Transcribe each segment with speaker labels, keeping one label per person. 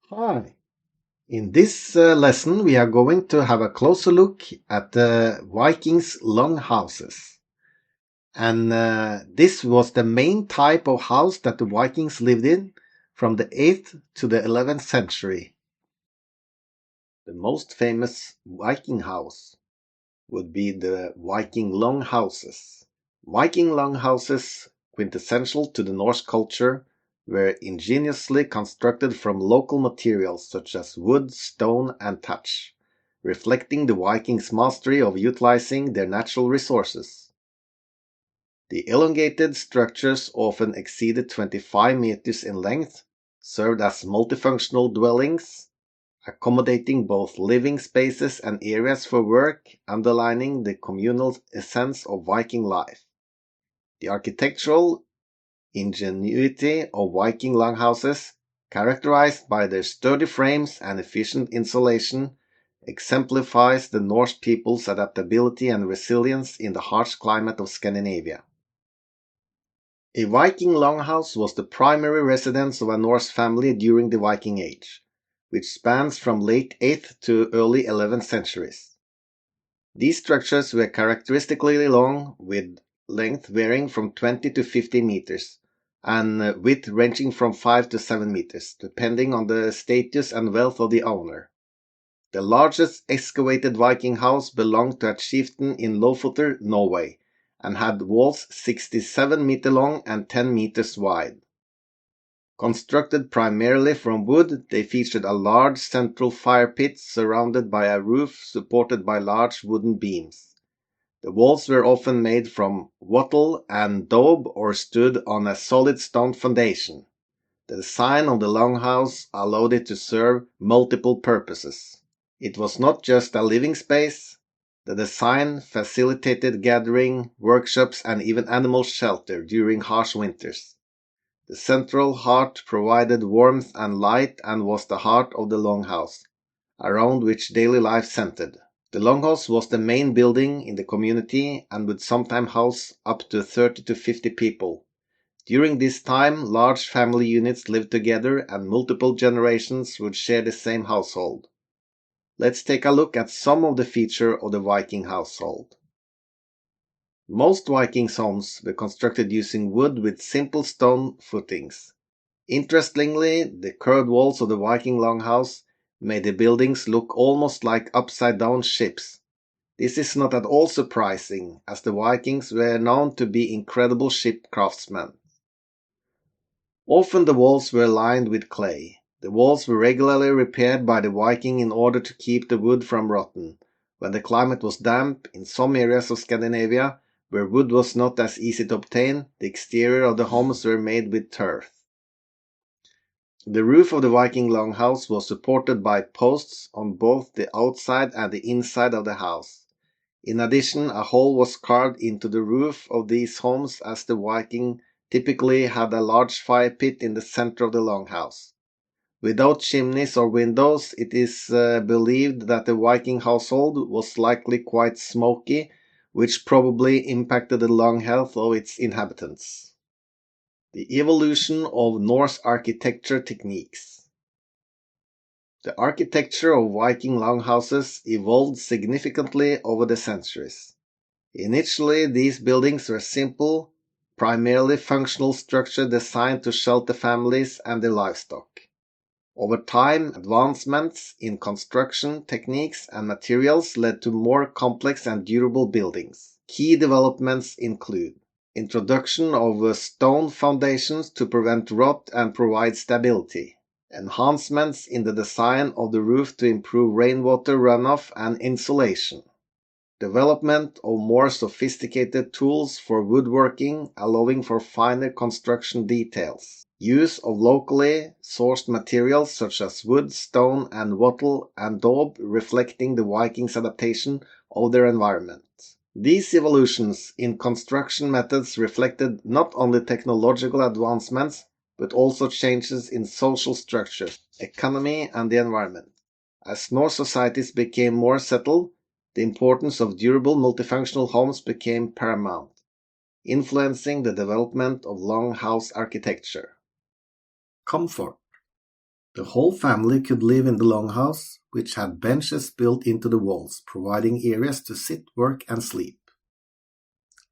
Speaker 1: Hi. In this lesson, we are going to have a closer look at the Vikings longhouses. And this was the main type of house that the Vikings lived in from the 8th to the 11th century. The most famous Viking house would be the Viking longhouses. Viking longhouses, quintessential to the Norse culture, were ingeniously constructed from local materials such as wood, stone, and thatch, reflecting the Vikings' mastery of utilizing their natural resources. The elongated structures often exceeded 25 meters in length, served as multifunctional dwellings, accommodating both living spaces and areas for work, underlining the communal essence of Viking life. The architectural ingenuity of Viking longhouses, characterized by their sturdy frames and efficient insulation, exemplifies the Norse people's adaptability and resilience in the harsh climate of Scandinavia. A Viking longhouse was the primary residence of a Norse family during the Viking Age, which spans from late 8th to early 11th centuries. These structures were characteristically long, with length varying from 20 to 50 meters, and width ranging from 5 to 7 meters, depending on the status and wealth of the owner. The largest excavated Viking house belonged to a chieftain in Lofoten, Norway, and had walls 67 meters long and 10 meters wide. Constructed primarily from wood, they featured a large central fire pit surrounded by a roof supported by large wooden beams. The walls were often made from wattle and daub or stood on a solid stone foundation. The design of the longhouse allowed it to serve multiple purposes. It was not just a living space. The design facilitated gathering, workshops, and even animal shelter during harsh winters. The central heart provided warmth and light and was the heart of the longhouse, around which daily life centered. The longhouse was the main building in the community and would sometimes house up to 30 to 50 people. During this time, large family units lived together and multiple generations would share the same household. Let's take a look at some of the features of the Viking household. Most Viking homes were constructed using wood with simple stone footings. Interestingly, the curved walls of the Viking longhouse made the buildings look almost like upside-down ships. This is not at all surprising, as the Vikings were known to be incredible ship craftsmen. Often the walls were lined with clay. The walls were regularly repaired by the Viking in order to keep the wood from rotting. When the climate was damp, in some areas of Scandinavia, where wood was not as easy to obtain, the exterior of the homes were made with turf. The roof of the Viking longhouse was supported by posts on both the outside and the inside of the house. In addition, a hole was carved into the roof of these homes, as the Viking typically had a large fire pit in the center of the longhouse. Without chimneys or windows, it is believed that the Viking household was likely quite smoky, which probably impacted the lung health of its inhabitants. The evolution of Norse architecture techniques. The architecture of Viking longhouses evolved significantly over the centuries. Initially, these buildings were simple, primarily functional structures designed to shelter families and their livestock. Over time, advancements in construction techniques and materials led to more complex and durable buildings. Key developments include introduction of stone foundations to prevent rot and provide stability, enhancements in the design of the roof to improve rainwater runoff and insulation, development of more sophisticated tools for woodworking, allowing for finer construction details, use of locally sourced materials such as wood, stone, and wattle and daub, reflecting the Vikings' adaptation of their environment. These evolutions in construction methods reflected not only technological advancements, but also changes in social structure, economy, and the environment. As Norse societies became more settled, the importance of durable multifunctional homes became paramount, influencing the development of longhouse architecture. Comfort. The whole family could live in the longhouse, which had benches built into the walls, providing areas to sit, work, and sleep.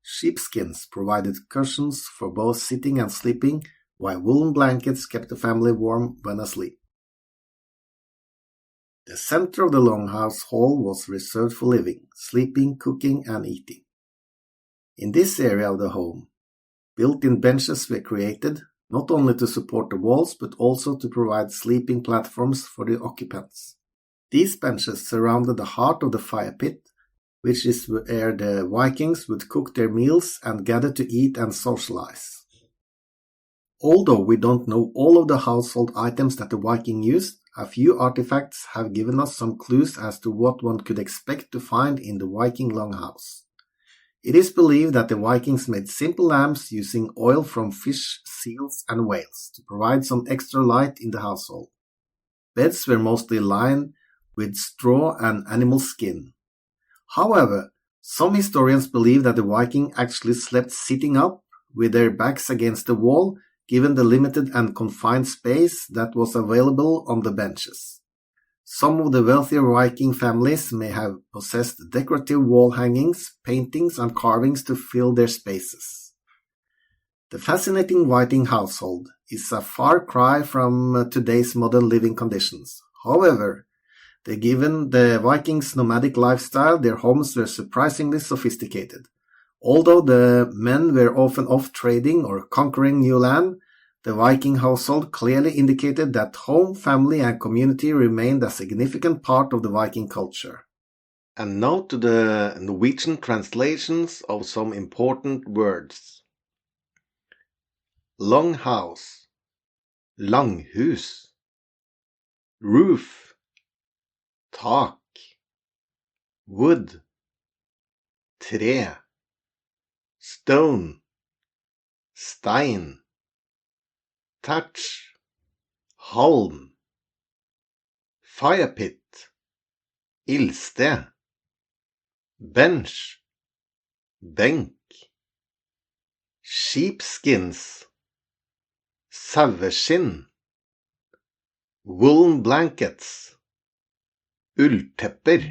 Speaker 1: Sheepskins provided cushions for both sitting and sleeping, while woolen blankets kept the family warm when asleep. The center of the longhouse hall was reserved for living, sleeping, cooking, and eating. In this area of the home, built-in benches were created, not only to support the walls but also to provide sleeping platforms for the occupants. These benches surrounded the heart of the fire pit, which is where the Vikings would cook their meals and gather to eat and socialize. Although we don't know all of the household items that the Viking used, a few artifacts have given us some clues as to what one could expect to find in the Viking Longhouse. It is believed that the Vikings made simple lamps using oil from fish, seals, and whales to provide some extra light in the household. Beds were mostly lined with straw and animal skin. However, some historians believe that the Viking actually slept sitting up with their backs against the wall, given the limited and confined space that was available on the benches. Some of the wealthier Viking families may have possessed decorative wall hangings, paintings, and carvings to fill their spaces. The fascinating Viking household is a far cry from today's modern living conditions. However, given the Vikings' nomadic lifestyle, their homes were surprisingly sophisticated. Although the men were often off trading or conquering new land, the Viking household clearly indicated that home, family, and community remained a significant part of the Viking culture. And now to the Norwegian translations of some important words. Longhouse, langhus, roof, tak, wood, tre, stone, stein, thatch, halm, fire pit, ildsted, bench, benk, sheepskins, saueskinn, woolen blankets, ulltepper,